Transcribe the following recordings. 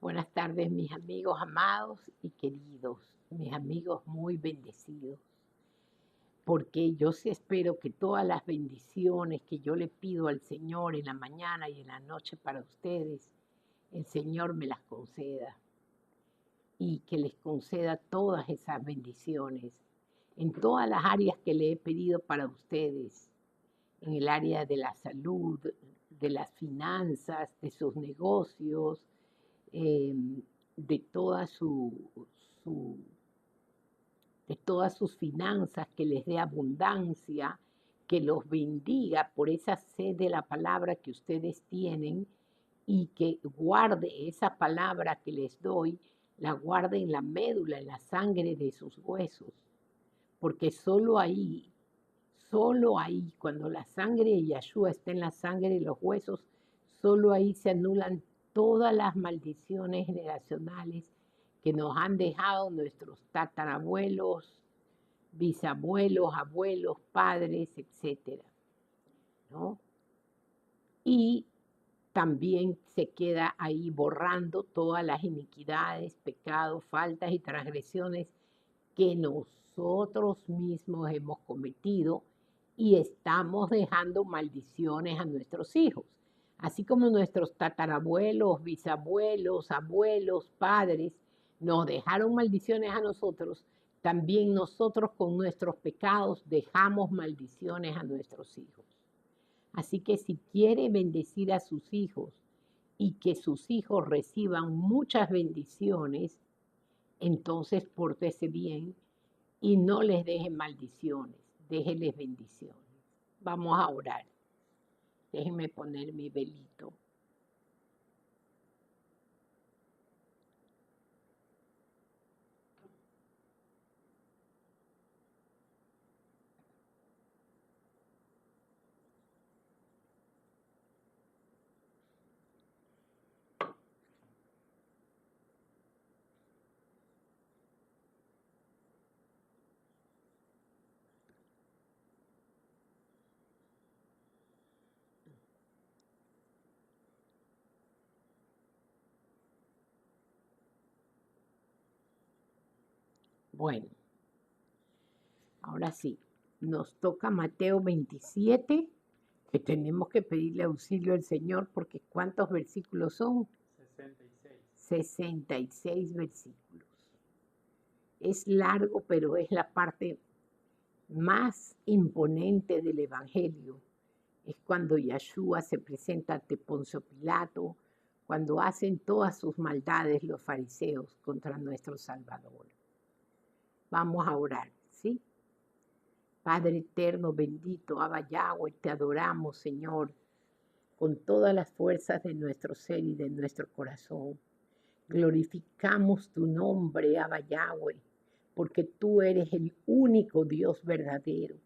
Buenas tardes, mis amigos amados y queridos, mis amigos muy bendecidos, porque yo sí espero que todas las bendiciones que yo le pido al Señor en la mañana y en la noche para ustedes, el Señor me las conceda y que les conceda todas esas bendiciones en todas las áreas que le he pedido para ustedes, en el área de la salud, de las finanzas, de sus negocios, eh, de toda su- de todas sus finanzas, que les dé abundancia, que los bendiga por esa sed de la palabra que ustedes tienen y que guarde esa palabra que les doy, la guarde en la médula, en la sangre de sus huesos, porque solo ahí, cuando la sangre de Yahshua está en la sangre de los huesos, solo ahí se anulan todas las maldiciones generacionales que nos han dejado nuestros tatarabuelos, bisabuelos, abuelos, padres, etcétera, ¿no? Y también se queda ahí borrando todas las iniquidades, pecados, faltas y transgresiones que nosotros mismos hemos cometido y estamos dejando maldiciones a nuestros hijos. Así como nuestros tatarabuelos, bisabuelos, abuelos, padres nos dejaron maldiciones a nosotros, también nosotros con nuestros pecados dejamos maldiciones a nuestros hijos. Así que si quiere bendecir a sus hijos y que sus hijos reciban muchas bendiciones, entonces pórtese bien y no les deje maldiciones, déjeles bendiciones. Vamos a orar. Déjenme poner mi velito. Bueno, ahora sí, nos toca Mateo 27, que tenemos que pedirle auxilio al Señor porque ¿cuántos versículos son? 66. 66 versículos. Es largo, pero es la parte más imponente del Evangelio. Es cuando Yahshua se presenta ante Poncio Pilato, cuando hacen todas sus maldades los fariseos contra nuestro Salvador. Vamos a orar, ¿sí? Padre eterno, bendito, Abba Yahweh, te adoramos, Señor, con todas las fuerzas de nuestro ser y de nuestro corazón. Glorificamos tu nombre, Abba Yahweh, porque tú eres el único Dios verdadero.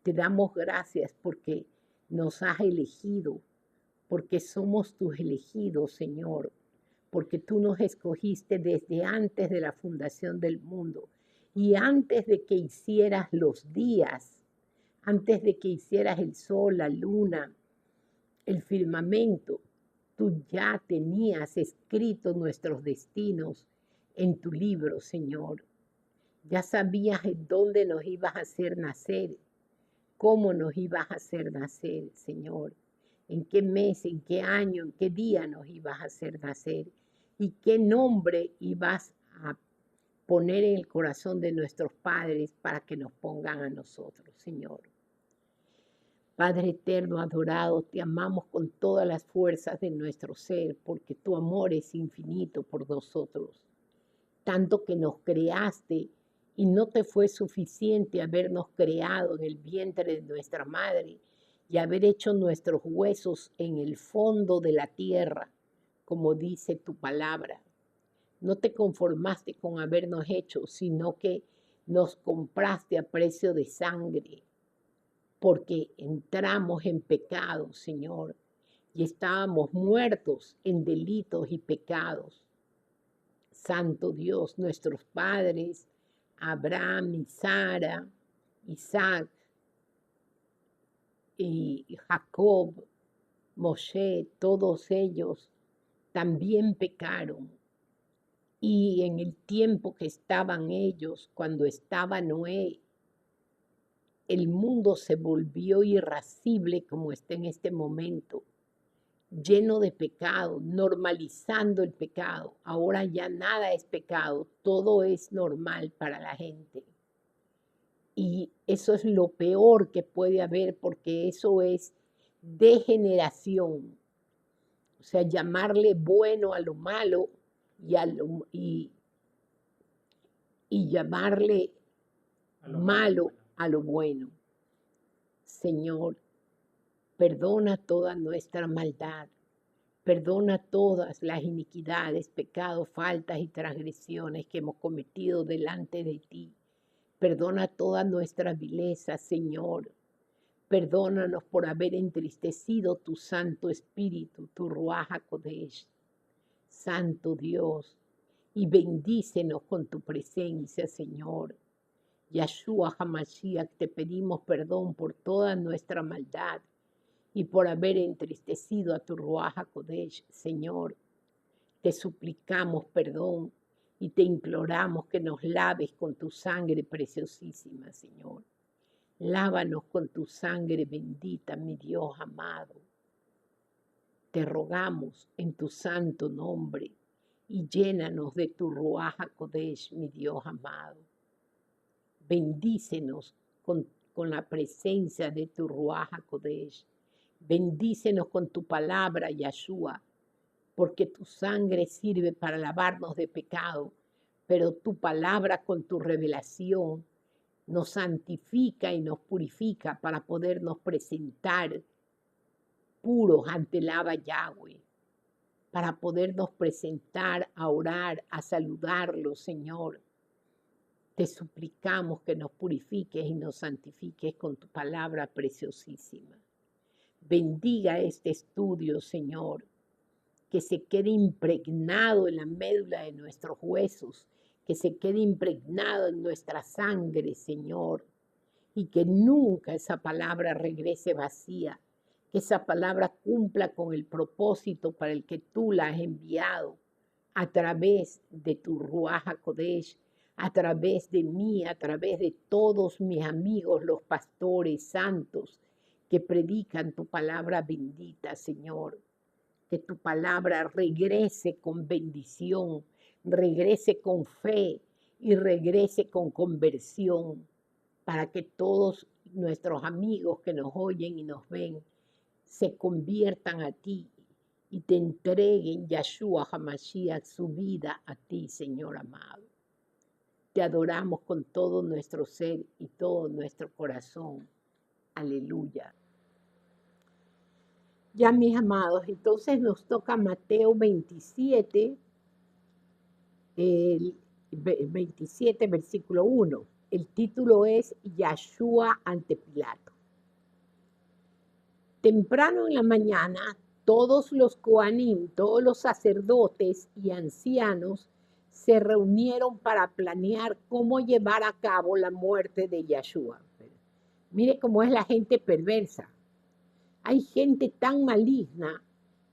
Te damos gracias porque nos has elegido, porque somos tus elegidos, Señor, porque tú nos escogiste desde antes de la fundación del mundo y antes de que hicieras los días, antes de que hicieras el sol, la luna, el firmamento, tú ya tenías escrito nuestros destinos en tu libro, Señor. Ya sabías en dónde nos ibas a hacer nacer, cómo nos ibas a hacer nacer, Señor, en qué mes, en qué año, en qué día nos ibas a hacer nacer y qué nombre ibas a poner en el corazón de nuestros padres para que nos pongan a nosotros, Señor. Padre eterno, adorado, te amamos con todas las fuerzas de nuestro ser, porque tu amor es infinito por nosotros. Tanto que nos creaste y no te fue suficiente habernos creado en el vientre de nuestra madre y haber hecho nuestros huesos en el fondo de la tierra, como dice tu palabra. No te conformaste con habernos hecho, sino que nos compraste a precio de sangre, porque entramos en pecado, Señor, y estábamos muertos en delitos y pecados. Santo Dios, nuestros padres, Abraham y Sara, Isaac y Jacob, Moshe, todos ellos también pecaron Y en el tiempo que estaban ellos, cuando estaba Noé, el mundo se volvió irascible como está en este momento, lleno de pecado, normalizando el pecado. Ahora ya nada es pecado, todo es normal para la gente. Y eso es lo peor que puede haber porque eso es degeneración. O sea, llamarle bueno a lo malo y llamarle malo a lo bueno. Señor, perdona toda nuestra maldad, perdona todas las iniquidades, pecados, faltas y transgresiones que hemos cometido delante de ti. Perdona toda nuestra vileza, Señor. Perdónanos por haber entristecido tu Santo Espíritu, tu Ruaj HaKodesh. Santo Dios, y bendícenos con tu presencia, Señor. Yahshua HaMashiach, te pedimos perdón por toda nuestra maldad y por haber entristecido a tu Ruaj HaKodesh, Señor. Te suplicamos perdón y te imploramos que nos laves con tu sangre preciosísima, Señor. Lávanos con tu sangre bendita, mi Dios amado. Te rogamos en tu santo nombre y llénanos de tu Ruaj HaKodesh, mi Dios amado. Bendícenos con la presencia de tu Ruaj HaKodesh. Bendícenos con tu palabra, Yahshua, porque tu sangre sirve para lavarnos de pecado, pero tu palabra con tu revelación nos santifica y nos purifica para podernos presentar puros ante el Abba Yahweh, para podernos presentar a orar, a saludarlo, Señor. Te suplicamos que nos purifiques y nos santifiques con tu palabra preciosísima. Bendiga este estudio, Señor, que se quede impregnado en la médula de nuestros huesos, que se quede impregnado en nuestra sangre, Señor, y que nunca esa palabra regrese vacía, que esa palabra cumpla con el propósito para el que tú la has enviado a través de tu Ruaj HaKodesh, a través de mí, a través de todos mis amigos, los pastores santos que predican tu palabra bendita, Señor. Que tu palabra regrese con bendición, regrese con fe y regrese con conversión, para que todos nuestros amigos que nos oyen y nos ven se conviertan a ti y te entreguen, Yahshua HaMashiach, su vida a ti, Señor amado. Te adoramos con todo nuestro ser y todo nuestro corazón. Aleluya. Ya, mis amados, entonces nos toca Mateo 27, el 27, versículo 1. El título es Yahshua ante Pilato. Temprano en la mañana, todos los Kohanim, todos los sacerdotes y ancianos se reunieron para planear cómo llevar a cabo la muerte de Yahshua. Mire cómo es la gente perversa. Hay gente tan maligna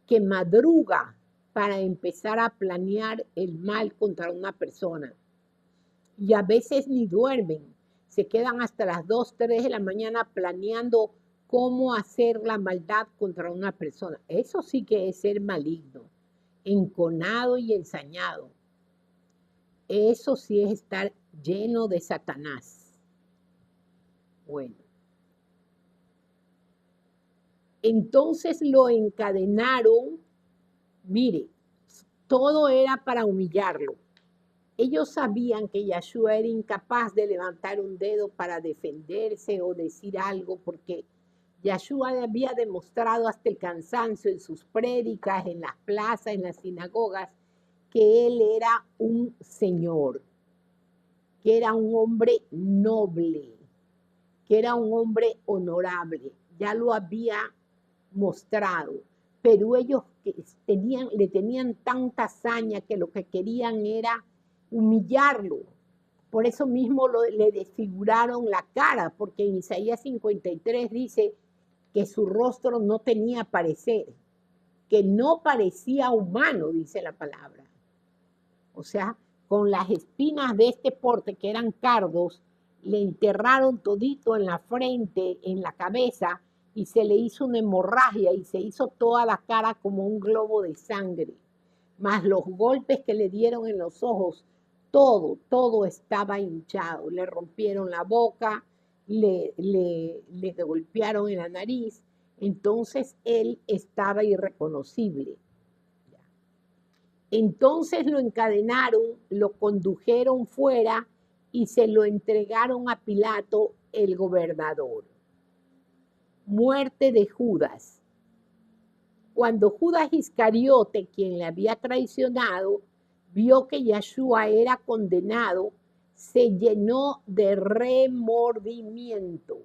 que madruga para empezar a planear el mal contra una persona. Y a veces ni duermen. Se quedan hasta las 2, 3 de la mañana planeando cómo hacer la maldad contra una persona. Eso sí que es ser maligno, enconado y ensañado. Eso sí es estar lleno de Satanás. Bueno. Entonces lo encadenaron, mire, todo era para humillarlo. Ellos sabían que Yahshua era incapaz de levantar un dedo para defenderse o decir algo, porque Yahshua había demostrado hasta el cansancio en sus prédicas, en las plazas, en las sinagogas, que él era un señor, que era un hombre noble, que era un hombre honorable. Ya lo había mostrado, pero ellos le tenían tanta hazaña que lo que querían era humillarlo. Por eso mismo le desfiguraron la cara, porque en Isaías 53 dice que su rostro no tenía parecer, que no parecía humano, dice la palabra. O sea, con las espinas de este porte, que eran cardos, le enterraron todito en la frente, en la cabeza, y se le hizo una hemorragia y se hizo toda la cara como un globo de sangre. Más los golpes que le dieron en los ojos, todo estaba hinchado. Le rompieron la boca, le golpearon en la nariz. Entonces él estaba irreconocible. Entonces lo encadenaron, lo condujeron fuera y se lo entregaron a Pilato, el gobernador. Muerte de Judas. Cuando Judas Iscariote, quien le había traicionado, vio que Yeshua era condenado, se llenó de remordimiento.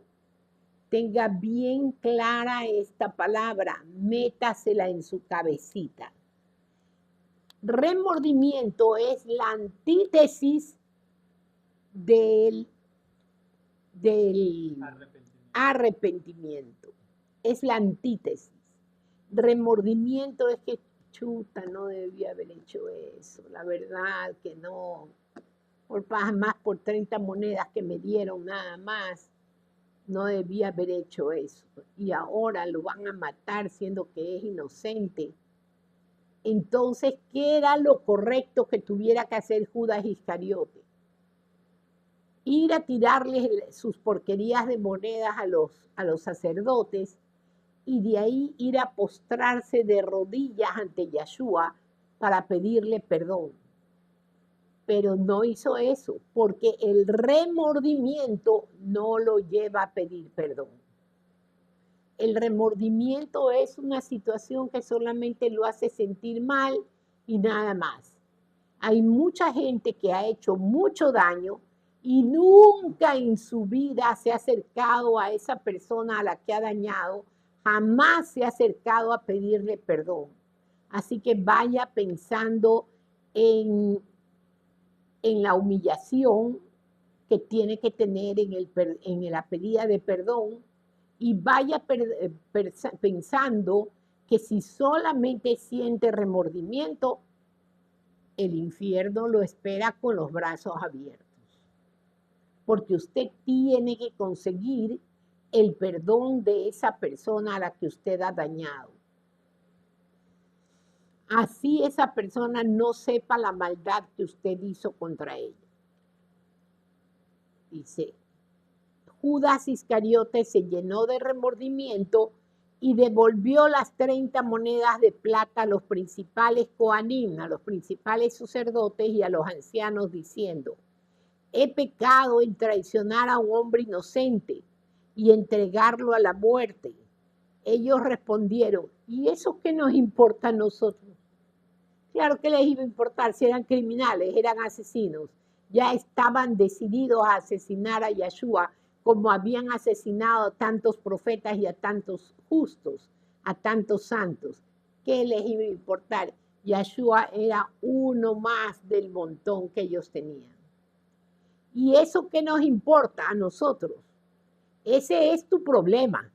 Tenga bien clara esta palabra, métasela en su cabecita. Remordimiento es la antítesis del arrepentimiento. Es la antítesis. Remordimiento es que, chuta, no debía haber hecho eso. La verdad que no. Más por 30 monedas que me dieron nada más. No debía haber hecho eso. Y ahora lo van a matar siendo que es inocente. Entonces, ¿qué era lo correcto que tuviera que hacer Judas Iscariote? Ir a tirarles sus porquerías de monedas a los sacerdotes y de ahí ir a postrarse de rodillas ante Yeshua para pedirle perdón. Pero no hizo eso, porque el remordimiento no lo lleva a pedir perdón. El remordimiento es una situación que solamente lo hace sentir mal y nada más. Hay mucha gente que ha hecho mucho daño y nunca en su vida se ha acercado a esa persona a la que ha dañado, jamás se ha acercado a pedirle perdón. Así que vaya pensando en la humillación que tiene que tener en la pedida de perdón y vaya pensando que si solamente siente remordimiento, el infierno lo espera con los brazos abiertos. Porque usted tiene que conseguir el perdón de esa persona a la que usted ha dañado. Así esa persona no sepa la maldad que usted hizo contra ella. Dice, Judas Iscariote se llenó de remordimiento y devolvió las 30 monedas de plata a los principales coanim, a los principales sacerdotes y a los ancianos, diciendo, he pecado en traicionar a un hombre inocente y entregarlo a la muerte. Ellos respondieron, ¿y eso qué nos importa a nosotros? Claro que les iba a importar si eran criminales, eran asesinos. Ya estaban decididos a asesinar a Yeshua como habían asesinado a tantos profetas y a tantos justos, a tantos santos. ¿Qué les iba a importar? Yeshua era uno más del montón que ellos tenían. ¿Y eso qué nos importa a nosotros? Ese es tu problema.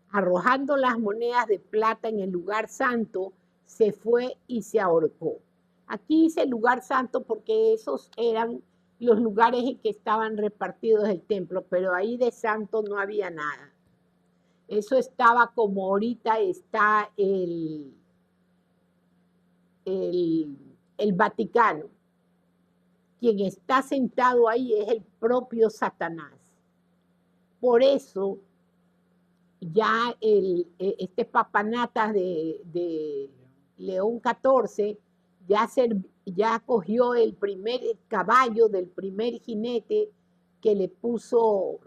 Arrojando las monedas de plata en el lugar santo, se fue y se ahorcó. Aquí dice lugar santo porque esos eran los lugares en que estaban repartidos el templo, pero ahí de santo no había nada. Eso estaba como ahorita está el Vaticano. Quien está sentado ahí es el propio Satanás. Por eso ya este papanatas de León XIV ya cogió el primer caballo del primer jinete que le puso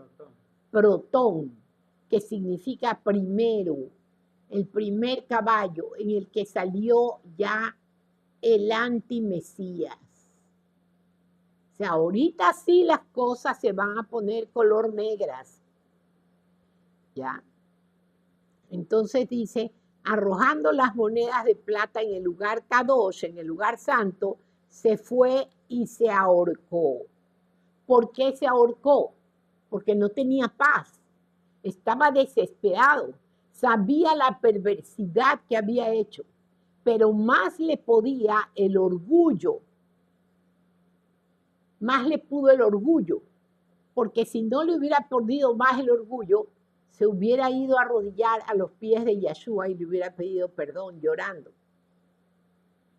Protón, que significa primero, el primer caballo en el que salió ya el antimesías. O sea, ahorita sí las cosas se van a poner color negras. ¿Ya? Entonces dice, arrojando las monedas de plata en el lugar Kadosh, en el lugar santo, se fue y se ahorcó. ¿Por qué se ahorcó? Porque no tenía paz. Estaba desesperado. Sabía la perversidad que había hecho. Pero más le podía el orgullo más le pudo el orgullo, porque si no le hubiera podido más el orgullo, se hubiera ido a arrodillar a los pies de Yeshua y le hubiera pedido perdón llorando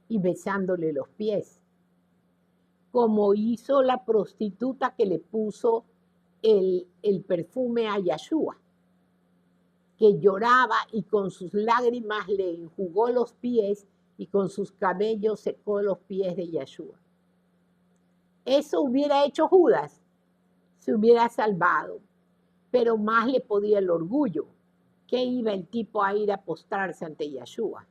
y besándole los pies, como hizo la prostituta que le puso el perfume a Yeshua, que lloraba y con sus lágrimas le enjugó los pies y con sus cabellos secó los pies de Yeshua. Eso hubiera hecho Judas, se hubiera salvado, pero más le podía el orgullo, que iba el tipo a ir a postrarse ante Yeshua.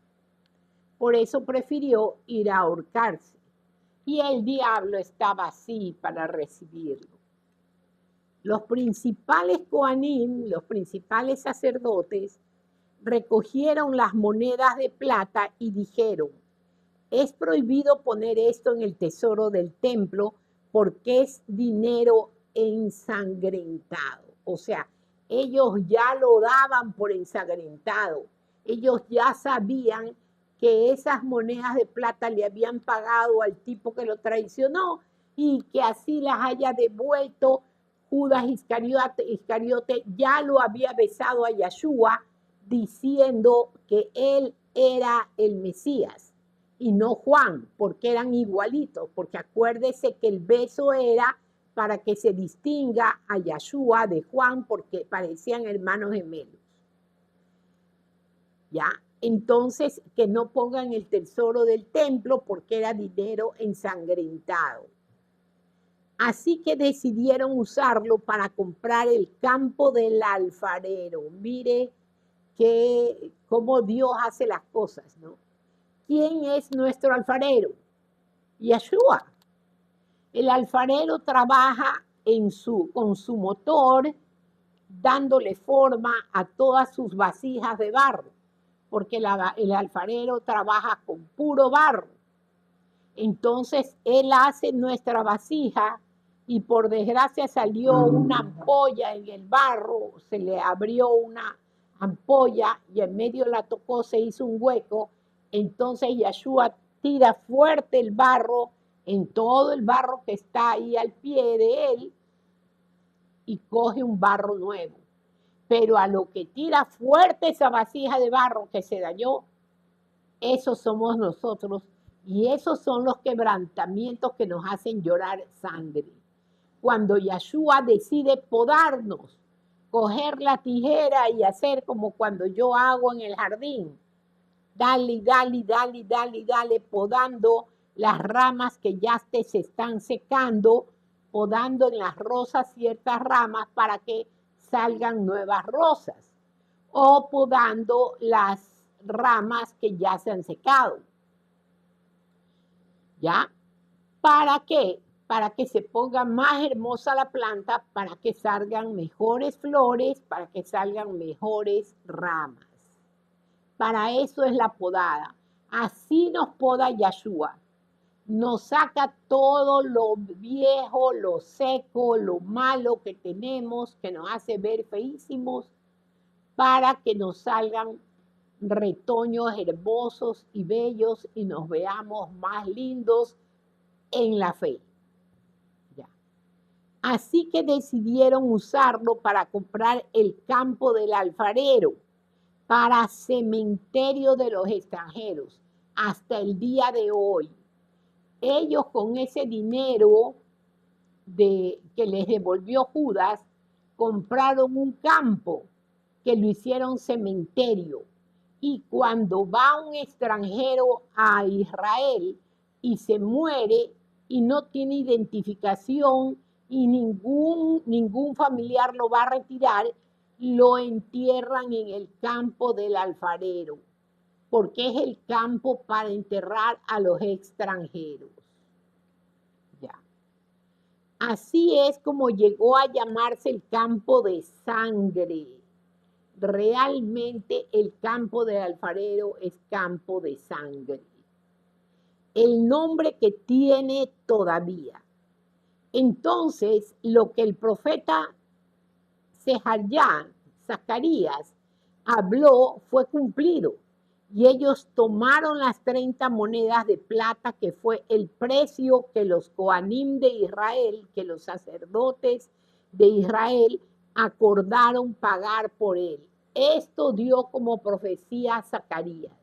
Por eso prefirió ir a ahorcarse, y el diablo estaba así para recibirlo. Los principales Coanim, los principales sacerdotes, recogieron las monedas de plata y dijeron: es prohibido poner esto en el tesoro del templo porque es dinero ensangrentado. O sea, ellos ya lo daban por ensangrentado. Ellos ya sabían que esas monedas de plata le habían pagado al tipo que lo traicionó y que así las haya devuelto. Judas Iscariote ya lo había besado a Yeshua diciendo que él era el Mesías y no Juan, porque eran igualitos, porque acuérdese que el beso era para que se distinga a Yeshua de Juan, porque parecían hermanos gemelos. ¿Ya? Entonces, que no pongan el tesoro del templo porque era dinero ensangrentado. Así que decidieron usarlo para comprar el campo del alfarero. Mire cómo Dios hace las cosas, ¿no? ¿Quién es nuestro alfarero? Yeshua. El alfarero trabaja con su motor, dándole forma a todas sus vasijas de barro, porque el alfarero trabaja con puro barro. Entonces, él hace nuestra vasija y por desgracia salió una ampolla en el barro, se le abrió una ampolla y en medio la tocó, se hizo un hueco. Entonces Yeshua tira fuerte el barro en todo el barro que está ahí al pie de él y coge un barro nuevo. Pero a lo que tira fuerte esa vasija de barro que se dañó, esos somos nosotros y esos son los quebrantamientos que nos hacen llorar sangre. Cuando Yeshua decide podarnos, coger la tijera y hacer como cuando yo hago en el jardín, dale, podando las ramas que ya se están secando, podando en las rosas ciertas ramas para que salgan nuevas rosas, o podando las ramas que ya se han secado. ¿Ya? ¿Para qué? Para que se ponga más hermosa la planta, para que salgan mejores flores, para que salgan mejores ramas. Para eso es la podada. Así nos poda Yeshua. Nos saca todo lo viejo, lo seco, lo malo que tenemos, que nos hace ver feísimos, para que nos salgan retoños hermosos y bellos y nos veamos más lindos en la fe. Ya. Así que decidieron usarlo para comprar el campo del alfarero, para cementerio de los extranjeros, hasta el día de hoy. Ellos con ese dinero que les devolvió Judas, compraron un campo que lo hicieron cementerio. Y cuando va un extranjero a Israel y se muere y no tiene identificación y ningún familiar lo va a retirar, lo entierran en el campo del alfarero, porque es el campo para enterrar a los extranjeros. Ya. Así es como llegó a llamarse el campo de sangre. Realmente el campo del alfarero es campo de sangre. El nombre que tiene todavía. Entonces, lo que el profeta Zacarías habló fue cumplido. Y ellos tomaron las 30 monedas de plata, que fue el precio que los Coanim de Israel, que los sacerdotes de Israel acordaron pagar por él. Esto dio como profecía a Zacarías.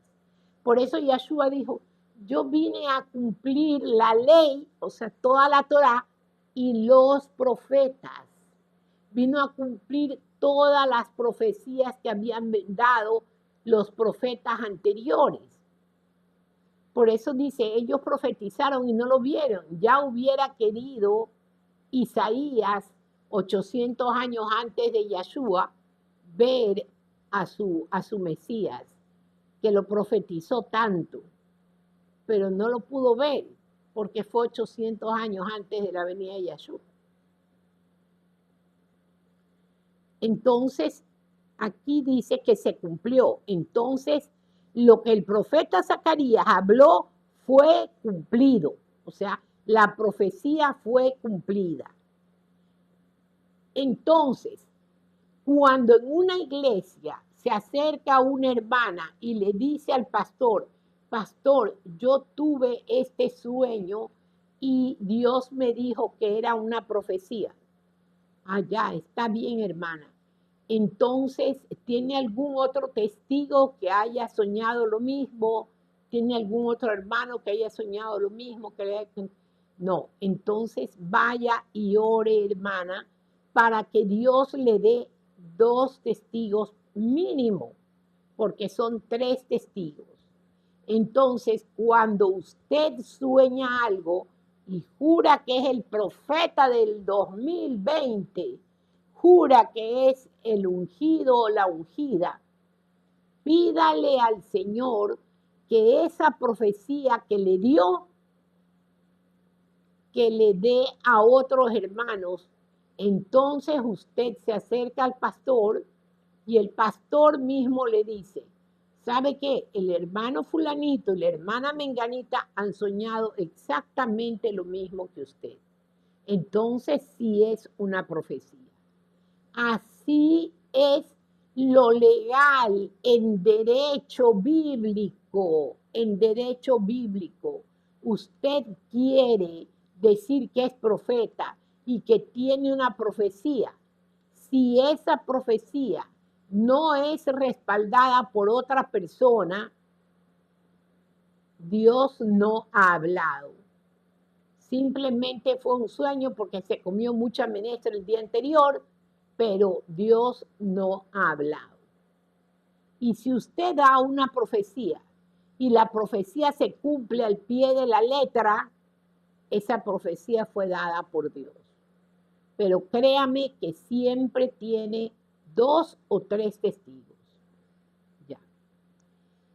Por eso Yeshua dijo, yo vine a cumplir la ley, o sea, toda la Torá y los profetas. Vino a cumplir todas las profecías que habían dado los profetas anteriores. Por eso dice, ellos profetizaron y no lo vieron. Ya hubiera querido Isaías, 800 años antes de Yeshua, ver a su Mesías, que lo profetizó tanto, pero no lo pudo ver, porque fue 800 años antes de la venida de Yeshua. Entonces, aquí dice que se cumplió. Entonces, lo que el profeta Zacarías habló fue cumplido. O sea, la profecía fue cumplida. Entonces, cuando en una iglesia se acerca una hermana y le dice al pastor, pastor, yo tuve este sueño y Dios me dijo que era una profecía. Ya, está bien, hermana. Entonces, ¿tiene algún otro testigo que haya soñado lo mismo? ¿Tiene algún otro hermano que haya soñado lo mismo? No, entonces vaya y ore, hermana, para que Dios le dé 2 testigos mínimo, porque son 3 testigos. Entonces, cuando usted sueña algo y jura que es el profeta del 2020, jura que es el ungido o la ungida, pídale al Señor que esa profecía que le dio, que le dé a otros hermanos. Entonces usted se acerca al pastor y el pastor mismo le dice, ¿sabe qué? El hermano fulanito y la hermana menganita han soñado exactamente lo mismo que usted. Entonces sí es una profecía. Así es lo legal en derecho bíblico. En derecho bíblico, usted quiere decir que es profeta y que tiene una profecía. Si esa profecía no es respaldada por otra persona, Dios no ha hablado. Simplemente fue un sueño porque se comió mucha menestra el día anterior, pero Dios no ha hablado. Y si usted da una profecía y la profecía se cumple al pie de la letra, esa profecía fue dada por Dios. Pero créame que siempre tiene 2 o 3 testigos. Ya.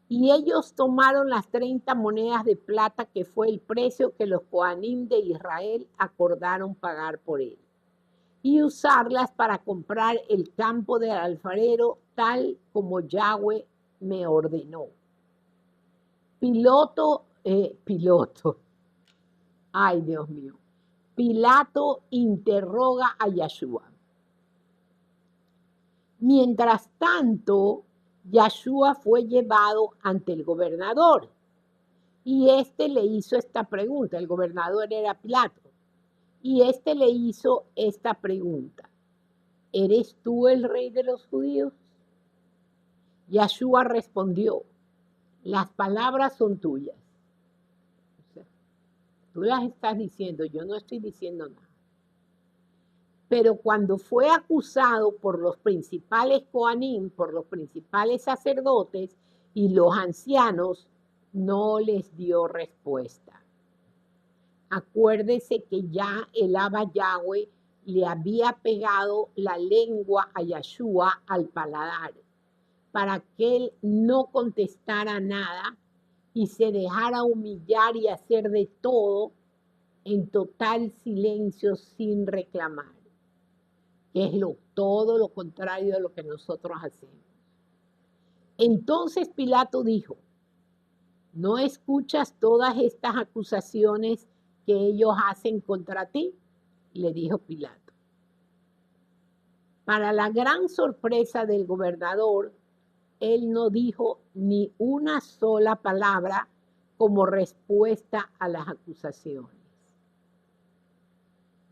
Y ellos tomaron las 30 monedas de plata, que fue el precio que los Coanim de Israel acordaron pagar por él, y usarlas para comprar el campo del alfarero, tal como Yahweh me ordenó. Ay, Dios mío. Pilato interroga a Yeshua. Mientras tanto, Yeshua fue llevado ante el gobernador y este le hizo esta pregunta. El gobernador era Pilato y este le hizo esta pregunta. ¿Eres tú el rey de los judíos? Yeshua respondió, las palabras son tuyas. O sea, tú las estás diciendo, yo no estoy diciendo nada. Pero cuando fue acusado por los principales Coanim, por los principales sacerdotes y los ancianos, no les dio respuesta. Acuérdese que ya el Abba Yahweh le había pegado la lengua a Yeshua al paladar, para que él no contestara nada y se dejara humillar y hacer de todo en total silencio sin reclamar, que es todo lo contrario de lo que nosotros hacemos. Entonces Pilato dijo, ¿no escuchas todas estas acusaciones que ellos hacen contra ti? Le dijo Pilato. Para la gran sorpresa del gobernador, él no dijo ni una sola palabra como respuesta a las acusaciones.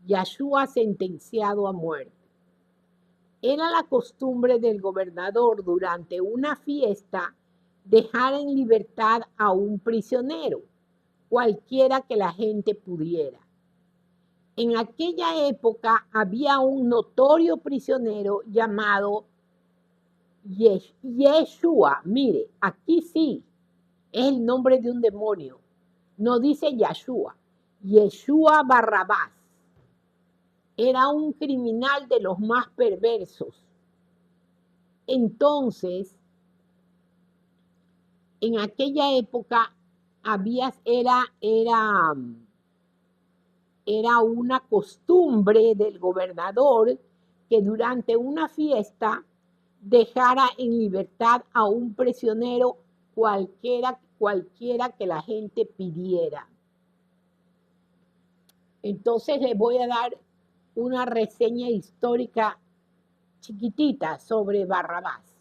Yeshua sentenciado a muerte. Era la costumbre del gobernador durante una fiesta dejar en libertad a un prisionero, cualquiera que la gente pudiera. En aquella época había un notorio prisionero llamado Yeshua. Mire, aquí sí, es el nombre de un demonio. No dice Yeshua. Yeshua Barrabás. Era un criminal de los más perversos. Entonces, en aquella época era una costumbre del gobernador que durante una fiesta dejara en libertad a un prisionero cualquiera que la gente pidiera. Entonces les voy a dar una reseña histórica chiquitita sobre Barrabás.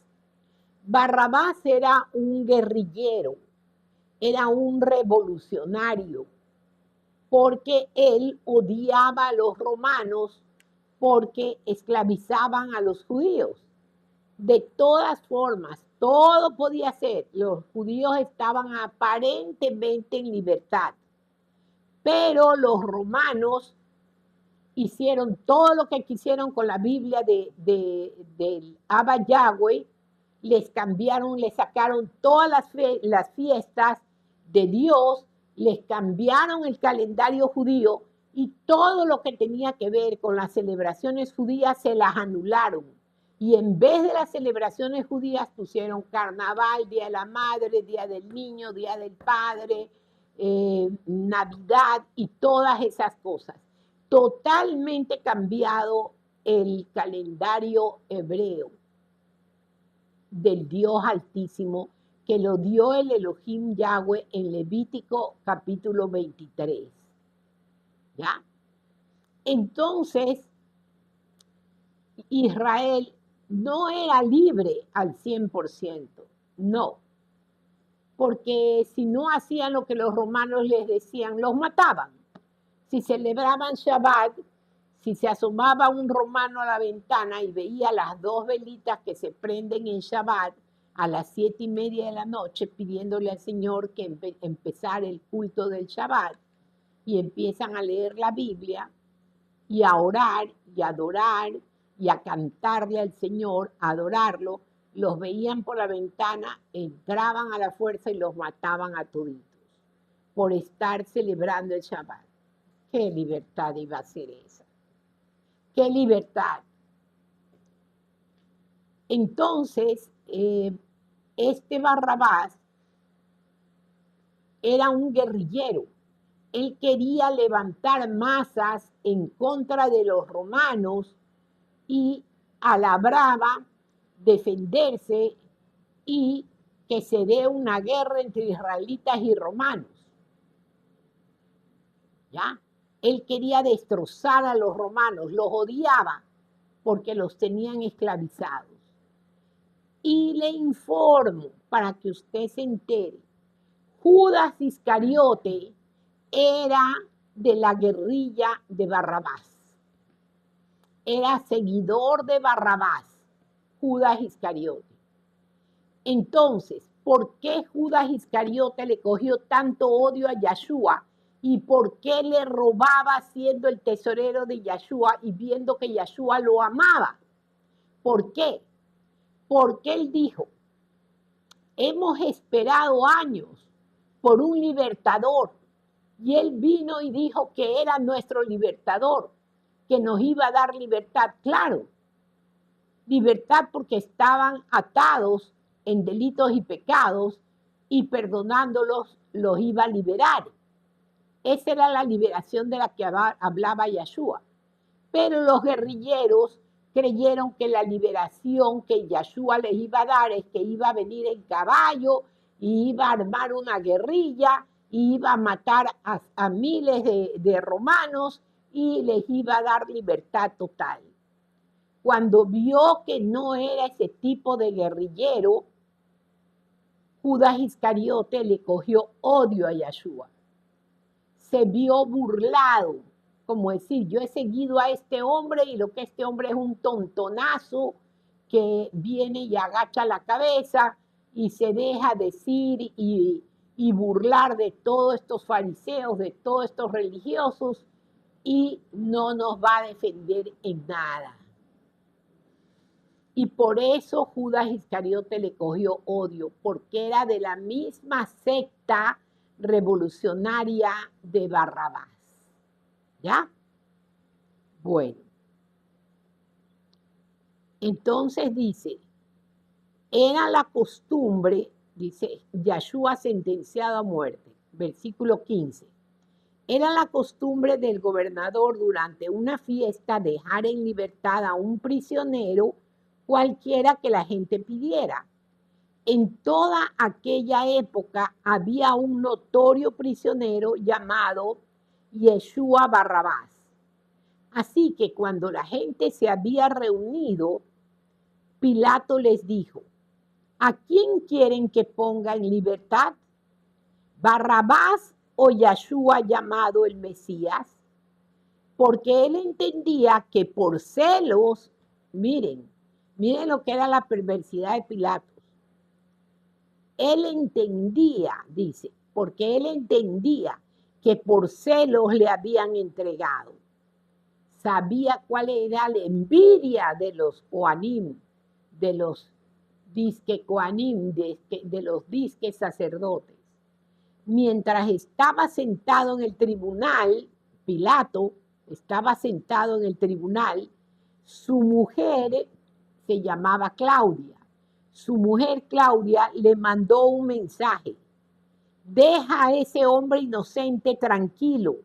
Barrabás era un guerrillero, era un revolucionario, porque él odiaba a los romanos porque esclavizaban a los judíos. De todas formas, todo podía ser. Los judíos estaban aparentemente en libertad, pero los romanos hicieron todo lo que quisieron con la Biblia del Abba Yahweh, les cambiaron, les sacaron todas las fiestas de Dios, les cambiaron el calendario judío y todo lo que tenía que ver con las celebraciones judías se las anularon. Y en vez de las celebraciones judías pusieron carnaval, Día de la Madre, Día del Niño, Día del Padre, Navidad y todas esas cosas. Totalmente cambiado el calendario hebreo del Dios Altísimo que lo dio el Elohim Yahweh en Levítico capítulo 23. ¿Ya? Entonces, Israel no era libre al 100%, no, porque si no hacían lo que los romanos les decían, los mataban. Si celebraban Shabbat, si se asomaba un romano a la ventana y veía las 2 velitas que se prenden en Shabbat a las 7:30 de la noche, pidiéndole al Señor que empezara el culto del Shabbat, y empiezan a leer la Biblia y a orar y a adorar y a cantarle al Señor, a adorarlo, los veían por la ventana, entraban a la fuerza y los mataban a toditos por estar celebrando el Shabbat. ¿Qué libertad iba a ser esa? ¡Qué libertad! Entonces, este Barrabás era un guerrillero. Él quería levantar masas en contra de los romanos y a la brava defenderse y que se dé una guerra entre israelitas y romanos. ¿Ya? Él quería destrozar a los romanos, los odiaba porque los tenían esclavizados. Y le informo para que usted se entere, Judas Iscariote era de la guerrilla de Barrabás. Era seguidor de Barrabás, Judas Iscariote. Entonces, ¿por qué Judas Iscariote le cogió tanto odio a Yeshua? ¿Y por qué le robaba siendo el tesorero de Yeshua y viendo que Yeshua lo amaba? ¿Por qué? Porque él dijo, hemos esperado años por un libertador, y él vino y dijo que era nuestro libertador, que nos iba a dar libertad. Claro, libertad porque estaban atados en delitos y pecados, y perdonándolos los iba a liberar. Esa era la liberación de la que hablaba Yeshua. Pero los guerrilleros creyeron que la liberación que Yeshua les iba a dar es que iba a venir en caballo y iba a armar una guerrilla y iba a matar a miles de romanos y les iba a dar libertad total. Cuando vio que no era ese tipo de guerrillero, Judas Iscariote le cogió odio a Yeshua. Se vio burlado, como decir, yo he seguido a este hombre y lo que este hombre es un tontonazo que viene y agacha la cabeza y se deja decir y burlar de todos estos fariseos, de todos estos religiosos, y no nos va a defender en nada. Y por eso Judas Iscariote le cogió odio, porque era de la misma secta revolucionaria de Barrabás. ¿Ya? Bueno. Entonces dice, era la costumbre, dice Yeshua sentenciado a muerte, versículo 15. Era la costumbre del gobernador durante una fiesta dejar en libertad a un prisionero cualquiera que la gente pidiera. En toda aquella época había un notorio prisionero llamado Yeshua Barrabás. Así que cuando la gente se había reunido, Pilato les dijo, ¿a quién quieren que ponga en libertad? ¿Barrabás o Yeshua llamado el Mesías? Porque él entendía que por celos, miren lo que era la perversidad de Pilato. Él entendía, dice, porque él entendía que por celos le habían entregado. Sabía cuál era la envidia de los Coanim, de los disque Coanim, de los disque sacerdotes. Mientras estaba sentado en el tribunal, Pilato estaba sentado en el tribunal, su mujer se llamaba Claudia. Su mujer Claudia le mandó un mensaje. Deja a ese hombre inocente tranquilo.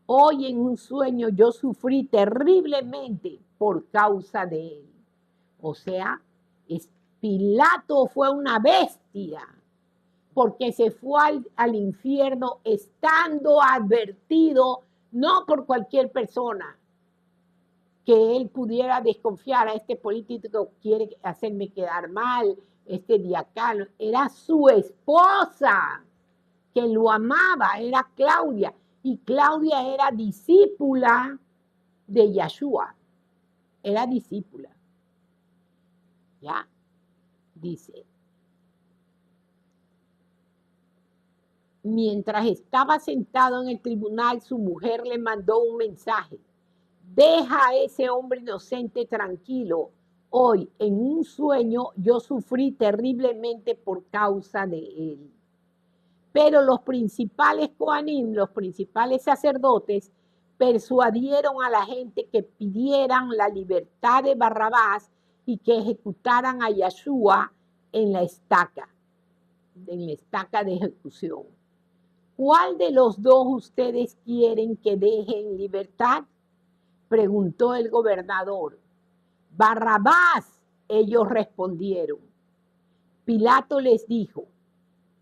Hoy en un sueño yo sufrí terriblemente por causa de él. O sea, Pilato fue una bestia porque se fue al infierno estando advertido, no por cualquier persona, que él pudiera desconfiar a este político que quiere hacerme quedar mal, este diácono, era su esposa que lo amaba, era Claudia, y Claudia era discípula de Yeshua, era discípula. ¿Ya? Dice, mientras estaba sentado en el tribunal, su mujer le mandó un mensaje. Deja a ese hombre inocente tranquilo. Hoy, en un sueño, yo sufrí terriblemente por causa de él. Pero los principales Coanim, los principales sacerdotes, persuadieron a la gente que pidieran la libertad de Barrabás y que ejecutaran a Yeshua en la estaca de ejecución. ¿Cuál de los dos ustedes quieren que deje en libertad? Preguntó el gobernador. Barrabás, ellos respondieron. Pilato les dijo,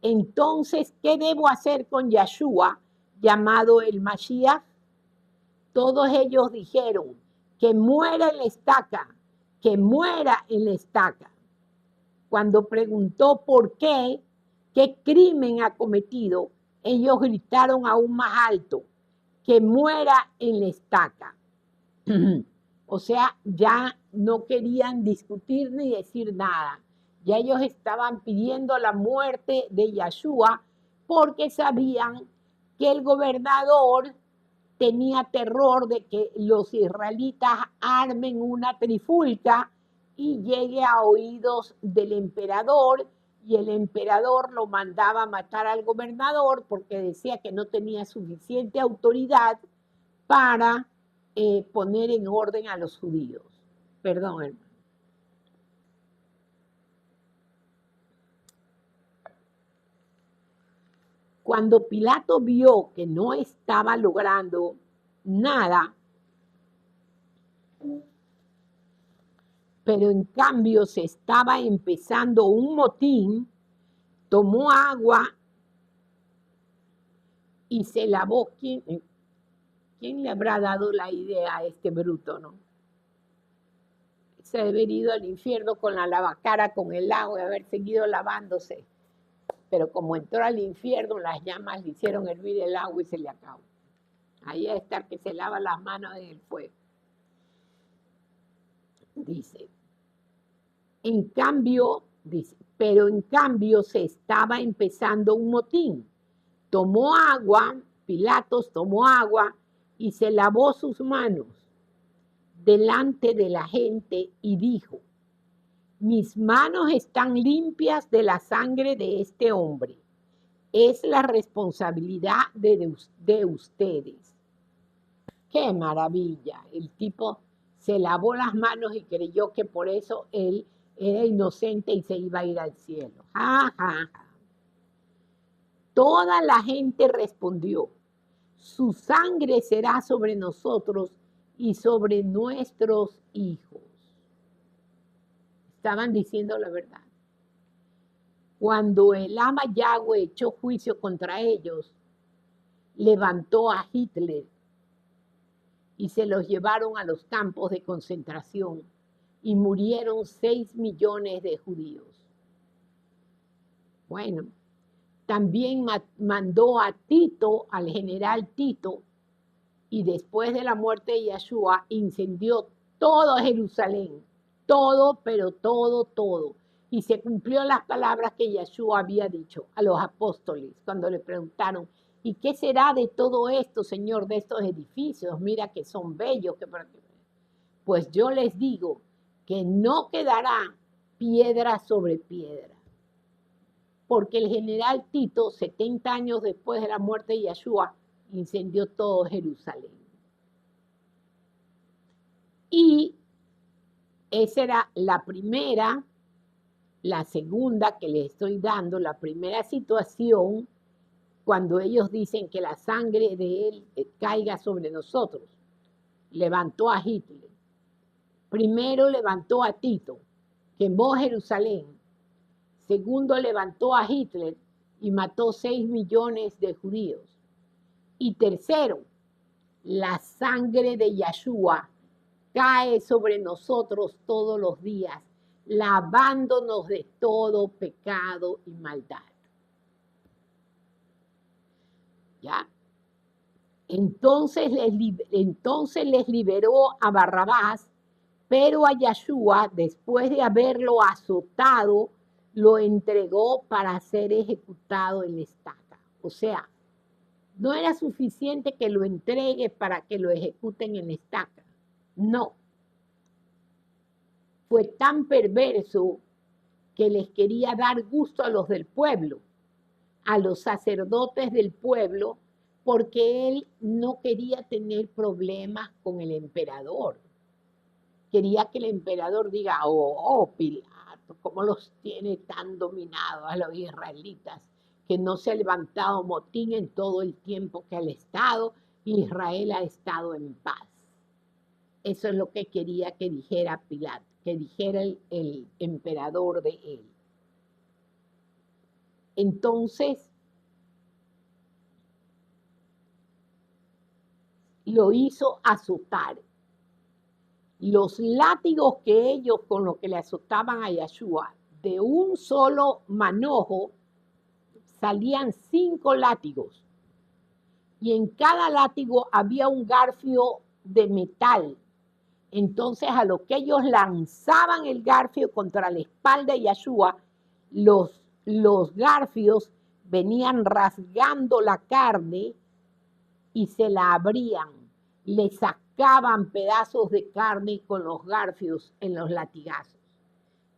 entonces, ¿qué debo hacer con Yeshua, llamado el Mashiach? Todos ellos dijeron, que muera en la estaca, que muera en la estaca. Cuando preguntó por qué crimen ha cometido, ellos gritaron aún más alto, que muera en la estaca. O sea, ya no querían discutir ni decir nada. Ya ellos estaban pidiendo la muerte de Yeshua porque sabían que el gobernador tenía terror de que los israelitas armen una trifulca y llegue a oídos del emperador, y el emperador lo mandaba a matar al gobernador porque decía que no tenía suficiente autoridad para poner en orden a los judíos. Perdón, hermano. Cuando Pilato vio que no estaba logrando nada, pero en cambio se estaba empezando un motín, tomó agua y se lavó. ¿Quién le habrá dado la idea a este bruto, no? Se debe haber ido al infierno con la lavacara, con el agua y haber seguido lavándose. pero como entró al infierno, las llamas le hicieron hervir el agua y se le acabó. Ahí está que se lava las manos en el fuego. Dice, pero en cambio se estaba empezando un motín. Pilatos tomó agua y se lavó sus manos delante de la gente y dijo, mis manos están limpias de la sangre de este hombre. Es la responsabilidad de ustedes. ¡Qué maravilla! El tipo se lavó las manos y creyó que por eso él era inocente y se iba a ir al cielo. ¡Ja, ja, ja! Toda la gente respondió, su sangre será sobre nosotros y sobre nuestros hijos. Estaban diciendo la verdad. Cuando el ama Yahweh echó juicio contra ellos, levantó a Hitler y se los llevaron a los campos de concentración y murieron 6 millones de judíos. Bueno, también mandó a Tito, al general Tito, y después de la muerte de Yeshua incendió todo Jerusalén, todo, pero todo. Y se cumplió las palabras que Yeshua había dicho a los apóstoles cuando le preguntaron, ¿y qué será de todo esto, Señor, de estos edificios? Mira que son bellos. Pues yo les digo que no quedará piedra sobre piedra. Porque el general Tito, 70 años después de la muerte de Yeshua, incendió todo Jerusalén. Y esa era la primera, la segunda que les estoy dando, la primera situación cuando ellos dicen que la sangre de él caiga sobre nosotros. Levantó a Hitler. Primero levantó a Tito, quemó Jerusalén. Segundo levantó a Hitler y mató 6 millones de judíos. Y tercero, la sangre de Yeshua cae sobre nosotros todos los días, lavándonos de todo pecado y maldad. ¿Ya? Entonces les liberó a Barrabás, pero a Yeshua, después de haberlo azotado, lo entregó para ser ejecutado en la estaca. O sea, no era suficiente que lo entregue para que lo ejecuten en la estaca. No. Fue tan perverso que les quería dar gusto a los del pueblo, a los sacerdotes del pueblo, porque él no quería tener problemas con el emperador. Quería que el emperador diga, oh, Pilato, ¿cómo los tiene tan dominados a los israelitas? Que no se ha levantado motín en todo el tiempo que ha estado, Israel ha estado en paz. Eso es lo que quería que dijera Pilato, que dijera el emperador de él. Entonces, lo hizo azotar. Los látigos que ellos con los que le azotaban a Yeshua, de un solo manojo, salían 5 látigos. Y en cada látigo había un garfio de metal. Entonces, a lo que ellos lanzaban el garfio contra la espalda de Yeshua, los garfios venían rasgando la carne y se la abrían. Le sacaban pedazos de carne con los garfios en los latigazos.